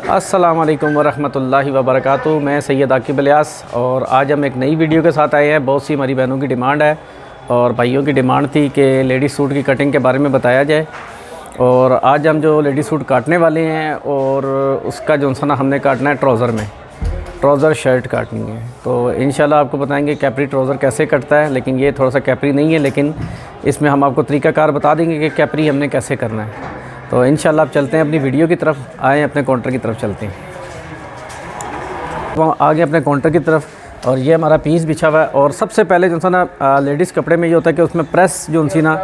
अस्सलाम वालेकुम वरहमतुल्लाहि वबरकातुहू। मैं सैयद आकिब इलियास और आज हम एक नई वीडियो के साथ आए हैं। बहुत सी हमारी बहनों की डिमांड है और भाइयों की डिमांड थी कि लेडीज़ सूट की कटिंग के बारे में बताया जाए। और आज हम जो लेडीज़ सूट काटने वाले हैं और उसका जो सा ना हमने काटना है ट्राउज़र में, ट्राउज़र शर्ट काटनी है। तो इंशाल्लाह आपको बताएंगे कैपरी ट्राउज़र कैसे कटता है। लेकिन ये थोड़ा सा कैपरी नहीं है, लेकिन इसमें हम आपको तरीक़ाकार बता देंगे कि कैपरी हमने कैसे करना है। तो इंशाल्लाह आप चलते हैं अपनी वीडियो की तरफ, आएँ अपने काउंटर की तरफ चलते हैं। तो आगे अपने काउंटर की तरफ और ये हमारा पीस बिछा हुआ है। और सबसे पहले जो सा ना लेडीज़ कपड़े में ये होता है कि उसमें प्रेस जो सी ना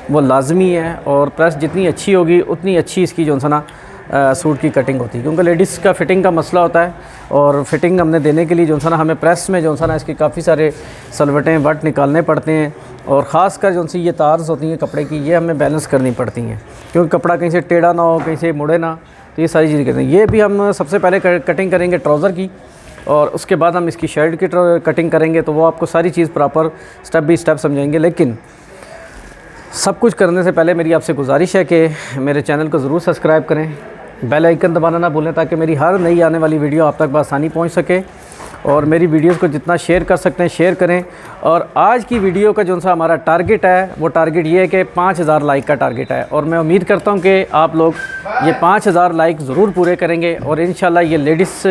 वो लाजमी है, और प्रेस जितनी अच्छी होगी उतनी अच्छी इसकी जो सा ना सूट की कटिंग होती है, क्योंकि लेडीज़ का फ़िटिंग का मसला होता है। और फिटिंग हमने देने के लिए जो सा ना हमें प्रेस में जो सा ना इसके काफ़ी सारे सलवटें वट निकालने पड़ते हैं। और ख़ास कर जो सी ये तार्स होती हैं कपड़े की, ये हमें बैलेंस करनी पड़ती हैं, क्योंकि कपड़ा कहीं से टेढ़ा ना हो, कहीं से मुड़े ना। तो ये सारी चीज़ें करते हैं। ये भी हम सबसे पहले कटिंग करेंगे ट्राउज़र की, और उसके बाद हम इसकी शर्ट की कटिंग करेंगे। तो वो आपको सारी चीज़ प्रॉपर स्टेप बाई स्टेप समझाएंगे। लेकिन सब कुछ करने से पहले मेरी आपसे गुजारिश है कि मेरे चैनल को ज़रूर सब्सक्राइब करें, बेल आइकन दबाना ना भूलें, ताकि मेरी हर नई आने वाली वीडियो आप तक बआसानी पहुंच सके। और मेरी वीडियोस को जितना शेयर कर सकते हैं शेयर करें। और आज की वीडियो का जो सा हमारा टारगेट है, वो टारगेट ये है कि 5000 लाइक का टारगेट है। और मैं उम्मीद करता हूं कि आप लोग ये 5000 लाइक ज़रूर पूरे करेंगे। और इंशाल्लाह ये लेडीज़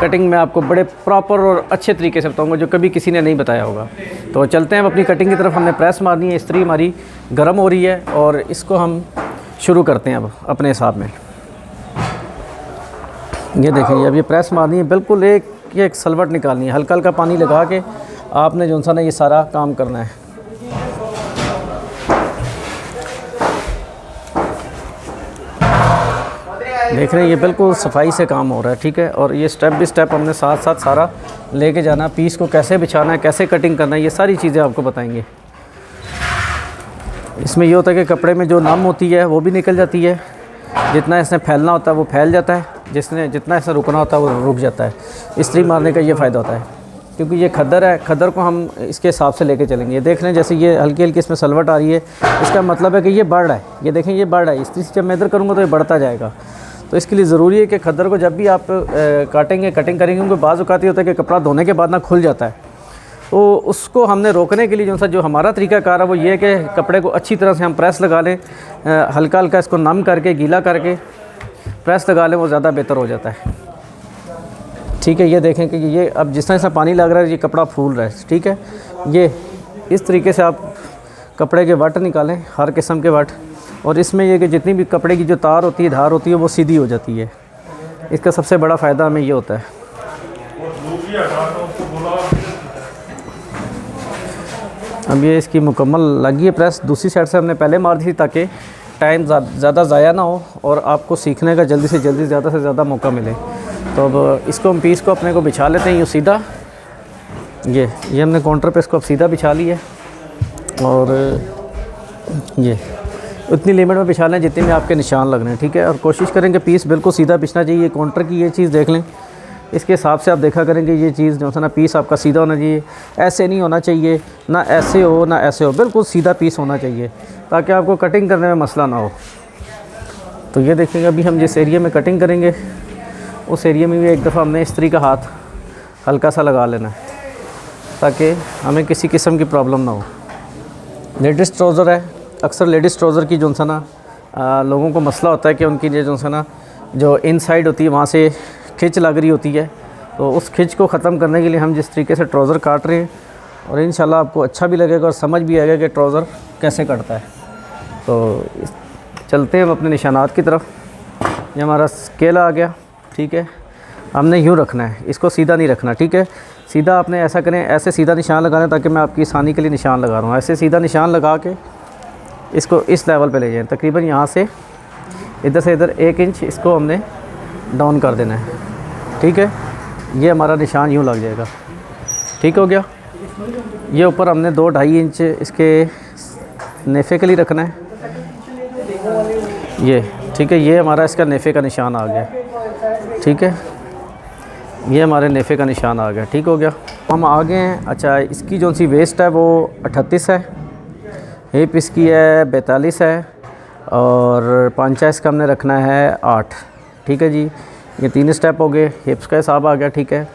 कटिंग में आपको बड़े प्रॉपर और अच्छे तरीके से बताऊँगा, जो कभी किसी ने नहीं बताया होगा। तो चलते हैं अपनी कटिंग की तरफ। हमने प्रेस मारनी है, इस्त्री हमारी गर्म हो रही है और इसको हम शुरू करते हैं अब अपने हिसाब में। ये देखिए, अब ये प्रेस मारनी है, बिल्कुल एक सलवट निकालनी है। हल्का हल्का पानी लगा के आपने जो सा ना ये सारा काम करना है। देख रहे हैं, ये बिल्कुल सफाई से काम हो रहा है, ठीक है। और ये स्टेप बाई स्टेप हमने साथ साथ सारा लेके जाना। पीस को कैसे बिछाना है, कैसे कटिंग करना है, ये सारी चीज़ें आपको बताएंगे। इसमें ये होता है कि कपड़े में जो नम होती है वो भी निकल जाती है, जितना इसने फैलना होता है वो फैल जाता है, जितना ऐसा रुकना होता है वो रुक जाता है। इस्त्री मारने का ये फ़ायदा होता है, क्योंकि ये खद्दर है, खद्दर को हम इसके हिसाब से लेके चलेंगे। ये देख रहे हैं, जैसे ये हल्की हल्की इसमें सलवट आ रही है, इसका मतलब है कि ये बढ़ रहा है। ये देखें, ये बढ़ रहा है। इस्त्री से जब मैं इधर करूँगा तो ये बढ़ता जाएगा। तो इसके लिए ज़रूरी है कि खद्दर को जब भी आप काटेंगे, कटिंग करेंगे, क्योंकि बाज़ औक़ात ये होता है कि कपड़ा धोने के बाद ना खुल जाता है। तो उसको हमने रोकने के लिए जो हमारा तरीक़ाकार है वो ये है कि कपड़े को अच्छी तरह से हम प्रेस लगा लें, हल्का हल्का इसको नम करके, गीला करके प्रेस लगा लें, वो ज़्यादा बेहतर हो जाता है, ठीक है। ये देखें कि ये अब जिस तरह से पानी लग रहा है, ये कपड़ा फूल रहा है, ठीक है। ये इस तरीके से आप कपड़े के वट निकालें, हर किस्म के वट। और इसमें यह कि जितनी भी कपड़े की जो तार होती है, धार होती है, वो सीधी हो जाती है। इसका सबसे बड़ा फ़ायदा हमें ये होता है। अब ये इसकी मुकम्मल लगी है प्रेस। दूसरी साइड से हमने पहले मार दी थी, ताकि टाइम ज़्यादा ज़ाया ना हो और आपको सीखने का जल्दी से जल्दी, ज़्यादा से ज़्यादा मौका मिले। तो अब इसको हम पीस को अपने को बिछा लेते हैं यूँ सीधा। ये हमने काउंटर पे इसको अब सीधा बिछा लिया है। और ये उतनी लिमिट में बिछा लें जितने में आपके निशान लग रहे हैं, ठीक है। और कोशिश करें कि पीस बिल्कुल सीधा बिछना चाहिए। काउंटर की ये चीज़ देख लें, इसके हिसाब से आप देखा करेंगे ये चीज़ जो है ना, पीस आपका सीधा होना चाहिए। ऐसे नहीं होना चाहिए, ना ऐसे हो ना ऐसे हो, बिल्कुल सीधा पीस होना चाहिए, ताकि आपको कटिंग करने में मसला ना हो। तो ये देखेंगे, अभी हम जिस एरिया में कटिंग करेंगे उस एरिया में भी एक दफ़ा हमने इस्त्री का हाथ हल्का सा लगा लेना है, ताकि हमें किसी किस्म की प्रॉब्लम ना हो। लेडीज़ ट्राउज़र है, अक्सर लेडीज़ ट्राउज़र की जो सा ना लोगों को मसला होता है कि उनकी जो सा ना जो इनसाइड होती है वहाँ से खिंच लग रही होती है। तो उस खिंच को ख़त्म करने के लिए हम जिस तरीके से ट्राउज़र काट रहे हैं, और इंशाल्लाह आपको अच्छा भी लगेगा और समझ भी आएगा कि ट्राउज़र कैसे कटता है। तो चलते हैं हम अपने निशानात की तरफ। ये हमारा स्केल आ गया, ठीक है। हमने यूँ रखना है, इसको सीधा नहीं रखना, ठीक है। सीधा आपने ऐसा करें, ऐसे सीधा निशान लगा लें, ताकि मैं आपकी आसानी के लिए निशान लगा रहा हूँ। ऐसे सीधा निशान लगा के इसको इस लेवल पे ले जाएं, तकरीबन यहाँ से इधर से इधर 1 इंच इसको हमने डाउन कर देना है, ठीक है। ये हमारा निशान यूँ लग जाएगा, ठीक हो गया। ये ऊपर हमने 2-2.5 इंच इसके नेफ़े के लिए रखना है, ये ठीक है। ये हमारा इसका नेफ़े का निशान आ गया, ठीक है। ये हमारे नेफ़े का निशान आ गया, ठीक हो गया। हम आगे हैं। अच्छा, इसकी जो सी वेस्ट है वो 38 है, हिप इसकी है 42 है, और पांचा इसका हमने रखना है 8, ठीक है जी। ये 3 स्टेप हो गए। हिप्स का हिसाब आ गया, ठीक है।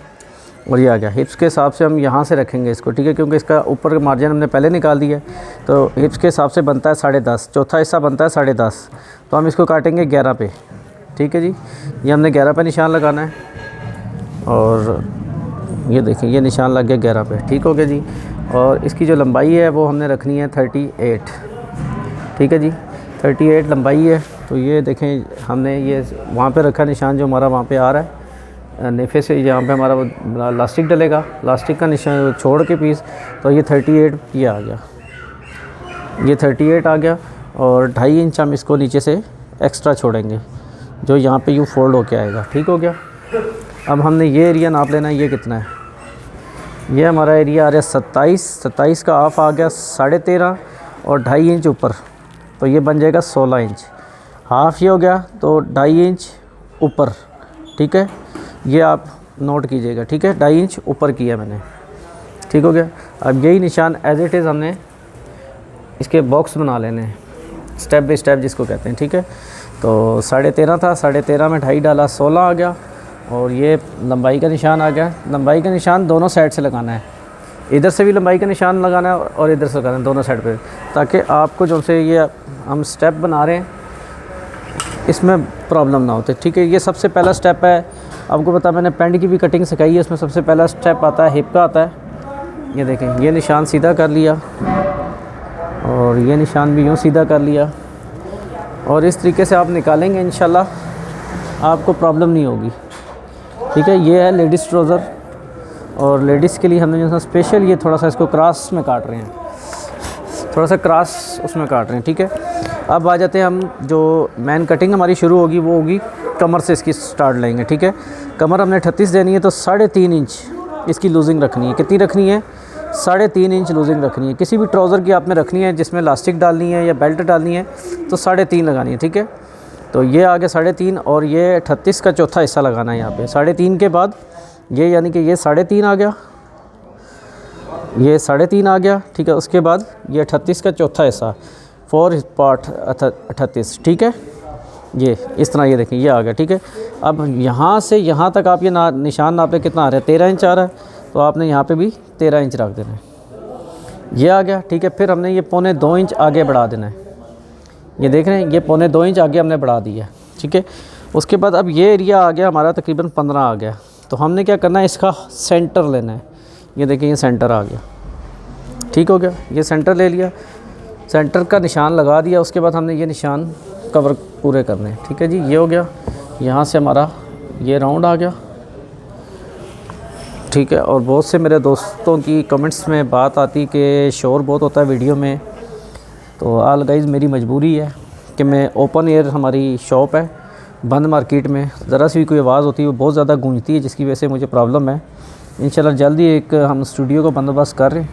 और ये आ गया हिप्स के हिसाब से हम यहाँ से रखेंगे इसको, ठीक है, क्योंकि इसका ऊपर मार्जिन हमने पहले निकाल दिया है। तो हिप्स के हिसाब से बनता है 10.5, चौथा हिस्सा बनता है 10.5। तो हम इसको काटेंगे 11 पे, ठीक है जी। ये हमने 11 पे निशान लगाना है और ये देखें ये निशान लग गया 11 पे, ठीक हो गया जी। और इसकी जो लंबाई है वो हमने रखनी है 38, ठीक है जी। 38 लंबाई है। तो ये देखें हमने ये वहाँ पे रखा निशान जो हमारा वहाँ पे आ रहा है नेफे से, यहाँ पे हमारा वो लास्टिक डलेगा, लास्टिक का निशान छोड़ के पीस। तो ये 38 ये आ गया, ये 38 आ गया। और 2.5 इंच हम इसको नीचे से एक्स्ट्रा छोड़ेंगे जो यहाँ पे यूँ फोल्ड होके आएगा, ठीक हो गया। अब हमने ये एरिया नाप लेना है, ये कितना है, ये हमारा एरिया आ रहा है 27 का हाफ आ गया 13.5 और 2.5 इंच ऊपर। तो ये बन जाएगा 16 इंच। हाफ ये हो गया तो 2.5 इंच ऊपर, ठीक है। ये आप नोट कीजिएगा, ठीक है, 2.5 इंच ऊपर किया मैंने, ठीक हो गया। अब यही निशान एज इट इज़ हमने इसके बॉक्स बना लेने हैं, स्टेप बाई स्टेप जिसको कहते हैं, ठीक है। तो 13.5 था, 13.5 में 2.5 डाला, 16 आ गया। और ये लंबाई का निशान आ गया। लंबाई का निशान दोनों साइड से लगाना है, इधर से भी लंबाई का निशान लगाना है और इधर से लगाना है, दोनों साइड पे, ताकि आपको जो से ये हम स्टेप बना रहे हैं इसमें प्रॉब्लम ना होते, ठीक है। ये सबसे पहला स्टेप है, आपको पता मैंने पैंट की भी कटिंग सिखाई है, इसमें सबसे पहला स्टेप आता है हिप का आता है। ये देखें ये निशान सीधा कर लिया और ये निशान भी यूँ सीधा कर लिया और इस तरीके से आप निकालेंगे, इंशाल्लाह आपको प्रॉब्लम नहीं होगी, ठीक है। ये है लेडीज़ ट्राउज़र और लेडीज़ के लिए हमने जो स्पेशल ये थोड़ा सा इसको क्रॉस में काट रहे हैं, थोड़ा सा क्रॉस उसमें काट रहे हैं, ठीक है। अब आ जाते हैं हम जो मेन कटिंग हमारी शुरू होगी वो होगी कमर से, इसकी स्टार्ट लेंगे, ठीक है। कमर हमने 38 देनी है तो 3.5 इंच इसकी लूजिंग रखनी है। कितनी रखनी है? 3.5 इंच लूजिंग रखनी है। किसी भी ट्राउज़र की आपने रखनी है जिसमें इलास्टिक डालनी है या बेल्ट डालनी है तो 3.5 लगानी है, ठीक है। तो ये आ गया 3.5 और ये 38 का चौथा हिस्सा लगाना है यहाँ पे। 3.5 के बाद ये यानी कि ये 3.5 आ गया, ये 3.5 आ गया, ठीक है। उसके बाद ये 38 का चौथा हिस्सा 4 पार्ट 38, ठीक है। ये इस तरह ये देखें ये आ गया, ठीक है। अब यहाँ से यहाँ तक आप ये निशान नापे कितना आ रहा है, 13 इंच आ रहा है, तो आपने यहाँ पे भी 13 इंच रख देना है। ये आ गया, ठीक है। फिर हमने ये 1.25 इंच आगे बढ़ा देना है। ये देख रहे हैं ये 1.25 इंच आगे हमने बढ़ा दिया, ठीक है। उसके बाद अब ये एरिया आ गया हमारा तकरीबन 15 आ गया। तो हमने क्या करना है, इसका सेंटर लेना है। ये देखिए ये सेंटर आ गया, ठीक हो गया। ये सेंटर ले लिया, सेंटर का निशान लगा दिया। उसके बाद हमने ये निशान कवर पूरे करने हैं, ठीक है जी। ये हो गया, यहाँ से हमारा ये राउंड आ गया, ठीक है। और बहुत से मेरे दोस्तों की कमेंट्स में बात आती कि शोर बहुत होता है वीडियो में, तो आल गाइज़ मेरी मजबूरी है कि मैं ओपन एयर, हमारी शॉप है बंद मार्केट में, ज़रा सी भी कोई आवाज़ होती है वो बहुत ज़्यादा गूंजती है, जिसकी वजह से मुझे प्रॉब्लम है। इंशाल्लाह जल्दी एक हम स्टूडियो का बंदोबस्त कर रहे हैं,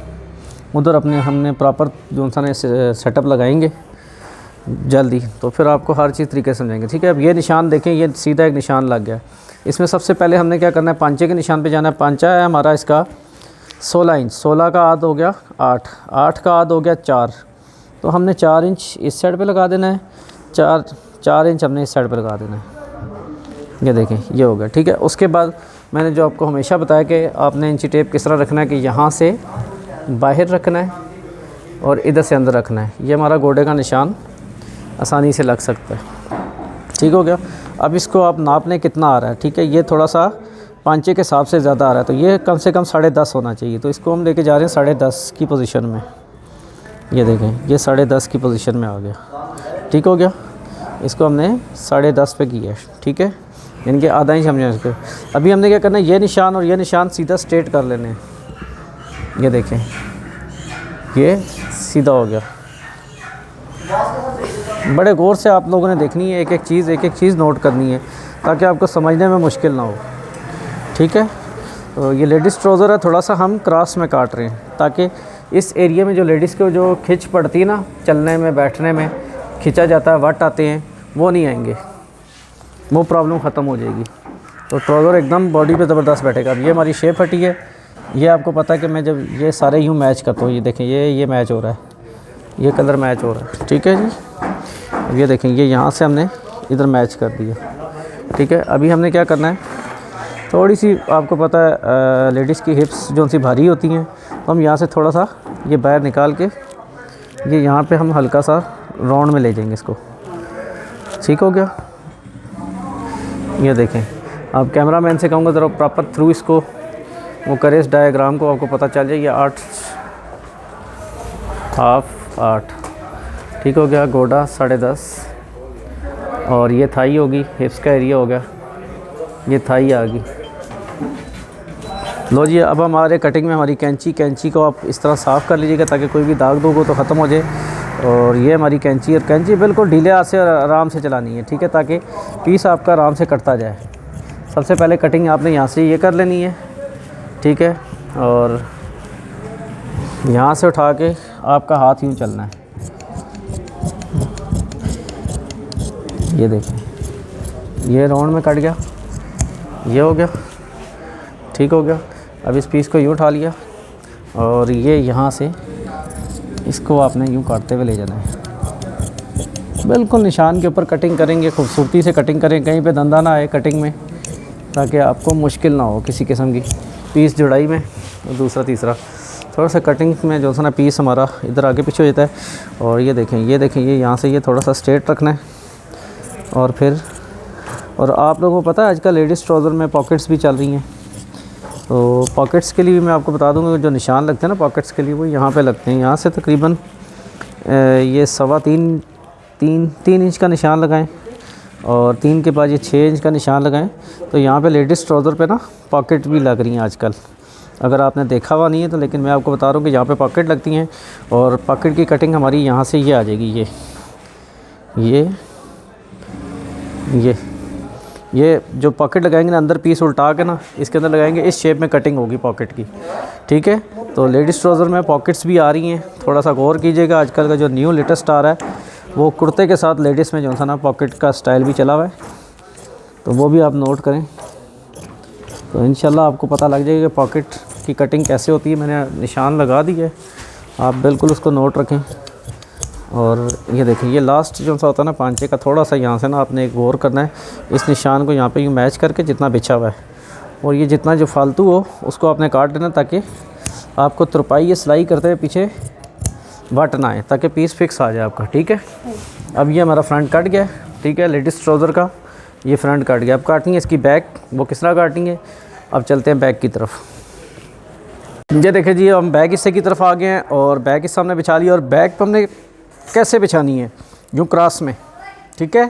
उधर हमने प्रॉपर जो सा सेटअप लगाएंगे जल्दी, तो फिर आपको हर चीज़ तरीके से समझाएंगे, ठीक है। अब ये निशान देखें, ये सीधा एक निशान लग गया। इसमें सबसे पहले हमने क्या करना है, पांचे के निशान पे जाना है। पांचा है हमारा इसका 16 इंच, 16 का आध हो गया 8, 8 का आध हो गया 4, तो हमने 4 इंच इस साइड पे लगा देना है, 4 इंच हमने इस साइड पे लगा देना है। ये देखें ये हो गया, ठीक है। उसके बाद मैंने जो आपको हमेशा बताया कि आपने इंची टेप किस तरह रखना है कि यहाँ से बाहर रखना है और इधर से अंदर रखना है। ये हमारा गोडे का निशान आसानी से लग सकता है, ठीक हो गया। अब इसको आप नाप लें कितना आ रहा है, ठीक है। ये थोड़ा सा पांचे के हिसाब से ज़्यादा आ रहा है, तो ये कम से कम 10.5 होना चाहिए। तो इसको हम लेके जा रहे हैं 10.5 की पोजीशन में। ये देखें ये 10.5 की पोजीशन में आ गया, ठीक हो गया। इसको हमने 10.5 पे किया है, ठीक है, यानी कि आधा इंच हमने इसको। अभी हमने क्या करना है, ये निशान और ये निशान सीधा स्ट्रेट कर लेने हैं। ये देखें ये सीधा हो गया। बड़े गौर से आप लोगों ने देखनी है, एक एक चीज़ नोट करनी है ताकि आपको समझने में मुश्किल ना हो, ठीक है। तो ये लेडीज़ ट्राउज़र है, थोड़ा सा हम क्रॉस में काट रहे हैं ताकि इस एरिया में जो लेडीज़ को जो खिंच पड़ती है ना, चलने में बैठने में खिंचा जाता है, वट आते हैं, वो नहीं आएंगे, वो प्रॉब्लम ख़त्म हो जाएगी। तो ट्राउज़र एकदम बॉडी पे ज़बरदस्त बैठेगा। अब ये हमारी शेप हटी है, ये आपको पता है कि मैं जब ये सारे यूँ मैच करता हूँ, ये देखें ये मैच हो रहा है, ये कलर मैच हो रहा है, ठीक है जी। ये देखें ये यहाँ से हमने इधर मैच कर दिया, ठीक है। अभी हमने क्या करना है, थोड़ी सी आपको पता है लेडीज़ की हिप्स जो सी भारी होती हैं, तो हम यहाँ से थोड़ा सा ये बाहर निकाल के ये यहाँ पे हम हल्का सा राउंड में ले जाएंगे इसको। ठीक हो गया। ये देखें, आप कैमरामैन से कहूँगा ज़रा प्रॉपर थ्रू इसको वो करे, इस डायग्राम को, आपको पता चल जाए। ये 8 हाफ 8, ठीक हो गया। गोडा 10.5 और ये थाई होगी, हिप्स का एरिया हो गया, ये थाई आ गई। लो जी, अब हमारे कटिंग में हमारी कैंची को आप इस तरह साफ़ कर लीजिएगा ताकि कोई भी दाग दूग हो तो ख़त्म हो जाए। और ये हमारी कैंची, और कैंची बिल्कुल ढीले हाथ से और आराम से चलानी है, ठीक है, ताकि पीस आपका आराम से कटता जाए। सबसे पहले कटिंग आपने यहाँ से ये कर लेनी है, ठीक है, और यहाँ से उठा के आपका हाथ यूँ चलना है। ये देखें, ये राउंड में कट गया, ये हो गया, ठीक हो गया। अब इस पीस को यूँ उठा लिया और ये यहाँ से इसको आपने यूँ काटते हुए ले जाना है। बिल्कुल निशान के ऊपर कटिंग करेंगे, खूबसूरती से कटिंग करें, कहीं पे धंधा ना आए कटिंग में, ताकि आपको मुश्किल ना हो किसी किस्म की पीस जुड़ाई में। और दूसरा तीसरा थोड़ा सा कटिंग में जो सा ना पीस हमारा इधर आगे पीछे हो जाता है। और ये देखें ये यहाँ से ये थोड़ा सा स्ट्रेट रखना है। और फिर और आप लोगों को पता है आजकल लेडीज़ ट्राउज़र में पॉकेट्स भी चल रही हैं, तो पॉकेट्स के लिए भी मैं आपको बता दूंगा, जो निशान लगते हैं ना पॉकेट्स के लिए, वो यहाँ पे लगते हैं। यहाँ से तकरीबन ये 3.25-3 इंच का निशान लगाएं और 3 के बाद ये 6 इंच का निशान लगाएं। तो यहाँ पे लेडीज़ ट्राउज़र पे ना पॉकेट भी लग रही हैं आजकल, अगर आपने देखा हुआ नहीं है तो, लेकिन मैं आपको बता रहा हूँ कि यहाँ पे पॉकेट लगती हैं। और पॉकेट की कटिंग हमारी यहाँ से ये आ जाएगी, ये जो पॉकेट लगाएंगे ना, अंदर पीस उल्टा के ना इसके अंदर लगाएंगे, इस शेप में कटिंग होगी पॉकेट की, ठीक है। तो लेडीज़ ट्राउज़र में पॉकेट्स भी आ रही हैं, थोड़ा सा गौर कीजिएगा। आजकल का जो न्यू लेटेस्ट आ रहा है वो कुर्ते के साथ लेडीज़ में जो सा ना पॉकेट का स्टाइल भी चला हुआ है, तो वो भी आप नोट करें, तो इंशाल्लाह आपको पता लग जाएगा कि पॉकेट की कटिंग कैसे होती है। मैंने निशान लगा दी है, आप बिल्कुल उसको नोट रखें। और ये देखिए, ये लास्ट जो सा होता है ना पांचे का, थोड़ा सा यहाँ से ना आपने एक गौर करना है, इस निशान को यहाँ पे यूँ मैच करके जितना बिछा हुआ है, और ये जितना जो फालतू हो उसको आपने काट देना, ताकि आपको तुरपाई या सिलाई करते हुए पीछे वट ना आए, ताकि पीस फिक्स आ जाए आपका, ठीक है। अब ये हमारा फ्रंट कट गया, ठीक है, लेडीज़ ट्राउज़र का ये फ्रंट कट गया। अब काटनी है इसकी बैक, वो किस तरह काटेंगे, अब चलते हैं बैक की तरफ। ये देखिए जी, हम बैक हिस्से की तरफ आ गए हैं और बैक हिस्सा हमने बिछा लिया। और बैक पर हमने कैसे बिछानी है, यूँ क्रॉस में, ठीक है,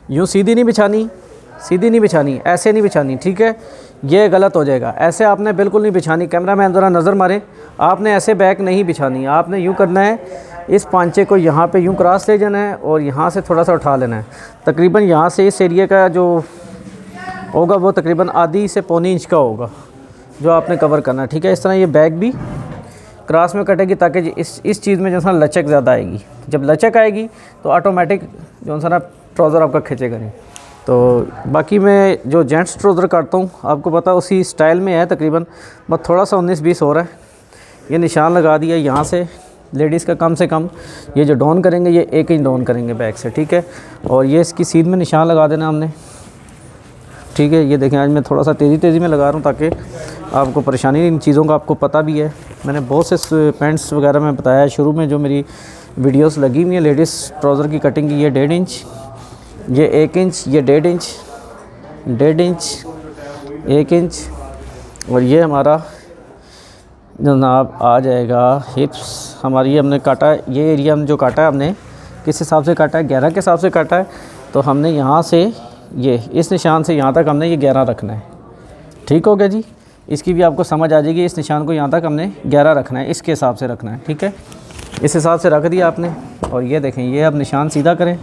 यूँ सीधी नहीं बिछानी, ऐसे नहीं बिछानी, ठीक है, ये गलत हो जाएगा। ऐसे आपने बिल्कुल नहीं बिछानी, कैमरामैन ज़रा नज़र मारे, आपने ऐसे बैक नहीं बिछानी, आपने यूँ करना है, इस पांचे को यहाँ पे यूँ क्रॉस ले जाना है और यहाँ से थोड़ा सा उठा लेना है। तकरीबन यहाँ से इस एरिया का जो होगा वो तकरीबन आधी से पौनी इंच का होगा जो आपने कवर करना है, ठीक है। इस तरह ये बैक भी क्रॉस में कटेगी, ताकि इस चीज़ में जो सा लचक ज़्यादा आएगी। जब लचक आएगी तो ऑटोमेटिक जो सा ना ट्राउज़र आपका खींचेगा नहीं। तो बाकी मैं जो जेंट्स ट्राउज़र काटता हूँ आपको पता उसी स्टाइल में है तकरीबन, बस थोड़ा सा 19-20 हो रहा है। ये निशान लगा दिया यहाँ से, लेडीज़ का कम से कम ये जो डाउन करेंगे ये 1 इंच डाउन करेंगे बैक से, ठीक है। और ये इसकी सीध में निशान लगा देना हमने, ठीक है। ये देखें, आज मैं थोड़ा सा तेज़ी में लगा रहा हूँ ताकि आपको परेशानी, इन चीज़ों का आपको पता भी है। मैंने बहुत से पैंट्स वगैरह में बताया शुरू में, जो मेरी वीडियोस लगी हुई हैं लेडीज़ ट्राउज़र की कटिंग की। ये 1.5 इंच, ये 1 इंच, ये 1.5 इंच, 1.5 इंच, 1 इंच, और ये हमारा जनाब आ जाएगा हिप्स हमारी। हमने काटा है, ये एरिया हम जो काटा है हमने किस हिसाब से काटा है, 11 के हिसाब से काटा है। तो हमने यहाँ से ये इस निशान से यहाँ तक हमने ये 11 रखना है, ठीक हो गया जी। इसकी भी आपको समझ आ जाएगी, इस निशान को यहाँ तक हमने 11 रखना है, इसके हिसाब से रखना है, ठीक है। इस हिसाब से रख दिया आपने। और ये देखें, ये अब निशान सीधा करें,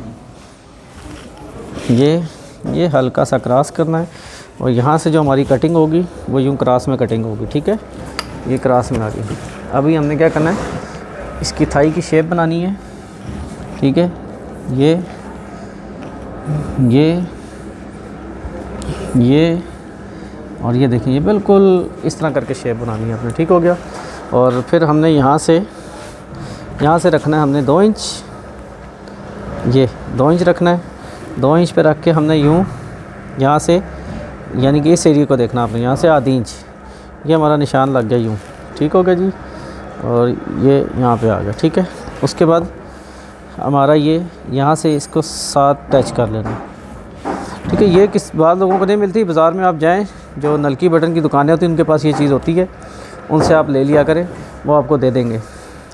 ये हल्का सा क्रॉस करना है, और यहाँ से जो हमारी कटिंग होगी वो यूँ क्रॉस में कटिंग होगी, ठीक है। ये क्रॉस में आ गई। अभी हमने क्या करना है, इसकी थाई की शेप बनानी है, ठीक है। ये और ये देखिए, ये बिल्कुल इस तरह करके शेप बनानी है आपने, ठीक हो गया। और फिर हमने यहाँ से रखना है हमने 2 इंच, ये 2 इंच रखना है। 2 इंच पे रख के हमने यूँ यहाँ से यानी कि इस एरिया को देखना आपने, यहाँ से आधी इंच ये हमारा निशान लग गया यूँ, ठीक हो गया जी। और ये यहाँ पे आ गया, ठीक है। उसके बाद हमारा ये यहाँ से इसको साथ टच कर लेना, ठीक है। ये किस बाद लोगों को नहीं मिलती, बाज़ार में आप जाएं, जो नलकी बटन की दुकानें होती हैं उनके पास ये चीज़ होती है, उनसे आप ले लिया करें, वो आपको दे देंगे,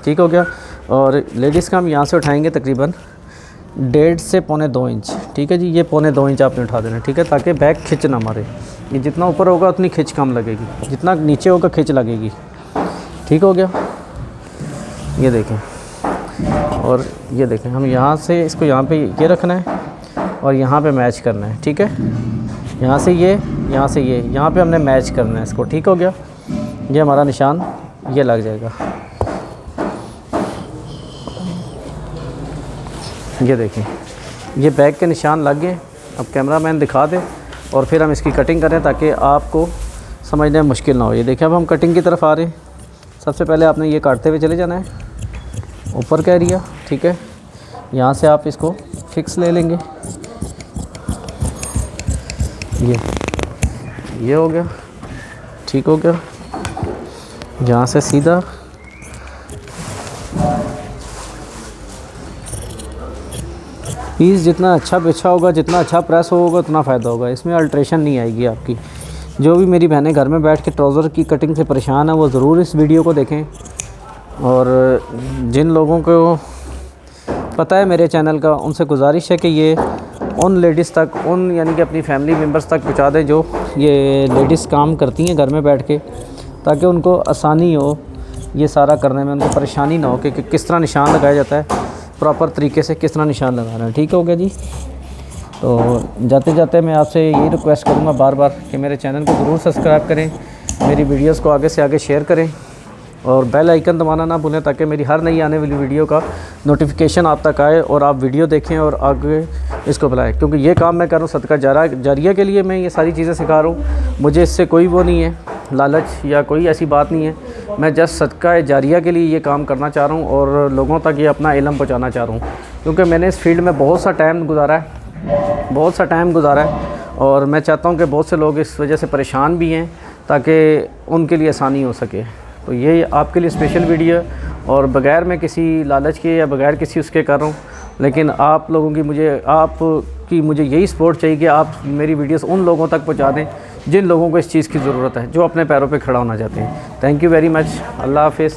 ठीक हो गया। और लेडीज़ का हम यहाँ से उठाएंगे तकरीबन 1.5 से 1.25 इंच, ठीक है जी। ये 1.25 इंच आपने उठा देना, ठीक है, ताकि बैक खिंच ना मारे। ये जितना ऊपर होगा उतनी खिंच कम लगेगी, जितना नीचे होगा खिंच लगेगी, ठीक हो गया। ये देखें, और ये देखें, हम यहाँ से इसको यहाँ पे ये रखना है और यहाँ पे मैच करना है, ठीक है। यहाँ से ये, यहाँ से ये, यहाँ पे हमने मैच करना है इसको, ठीक हो गया। ये हमारा निशान ये लग जाएगा, ये देखें, ये बैक के निशान लग गए। अब कैमरामैन दिखा दे और फिर हम इसकी कटिंग करें ताकि आपको समझने में मुश्किल ना हो। ये देखें, अब हम कटिंग की तरफ आ रहे हैं। सबसे पहले आपने ये काटते हुए चले जाना है ऊपर का एरिया, ठीक है। यहाँ से आप इसको फिक्स ले लेंगे, ये हो गया, ठीक हो गया। यहाँ से सीधा पीस जितना अच्छा बिछा होगा, जितना अच्छा प्रेस होगा उतना फ़ायदा होगा, इसमें अल्ट्रेशन नहीं आएगी आपकी। जो भी मेरी बहनें घर में बैठ के ट्राउज़र की कटिंग से परेशान है वो ज़रूर इस वीडियो को देखें। और जिन लोगों को पता है मेरे चैनल का, उनसे गुजारिश है कि ये उन लेडीज़ तक, उन यानी कि अपनी फैमिली मेम्बर्स तक पहुंचा दें जो ये लेडीज़ काम करती हैं घर में बैठ के, ताकि उनको आसानी हो ये सारा करने में, उनको परेशानी ना हो कि किस तरह निशान लगाया जाता है, प्रॉपर तरीके से किस तरह निशान लगाना है, ठीक हो गया जी। तो जाते जाते मैं आपसे यही रिक्वेस्ट करूँगा बार बार कि मेरे चैनल को ज़रूर सब्सक्राइब करें, मेरी वीडियोस को आगे से आगे शेयर करें और बेल आइकन दबाना ना भूलें, ताकि मेरी हर नई आने वाली वीडियो का नोटिफिकेशन आप तक आए और आप वीडियो देखें और आगे इसको बुलाएं। क्योंकि ये काम मैं कर रहा हूँ सदका जारिया के लिए, मैं ये सारी चीज़ें सिखा रहा हूँ। मुझे इससे कोई वो नहीं है, लालच या कोई ऐसी बात नहीं है। मैं जस्ट सदका जारिया के लिए ये काम करना चाह रहा हूँ और लोगों तक ये अपना इल्म पहुँचाना चाह रहा हूँ। क्योंकि मैंने इस फील्ड में बहुत सा टाइम गुजारा है और मैं चाहता हूँ कि बहुत से लोग इस वजह से परेशान भी हैं, ताकि उनके लिए आसानी हो सके। तो ये आपके लिए स्पेशल वीडियो, और बग़ैर मैं किसी लालच के या बग़ैर किसी उसके कर रहा हूँ। लेकिन आप लोगों की मुझे यही सपोर्ट चाहिए कि आप मेरी वीडियोस उन लोगों तक पहुँचा दें जिन लोगों को इस चीज़ की ज़रूरत है, जो अपने पैरों पे खड़ा होना चाहते हैं। Thank you very much. अल्लाह हाफ़िज़।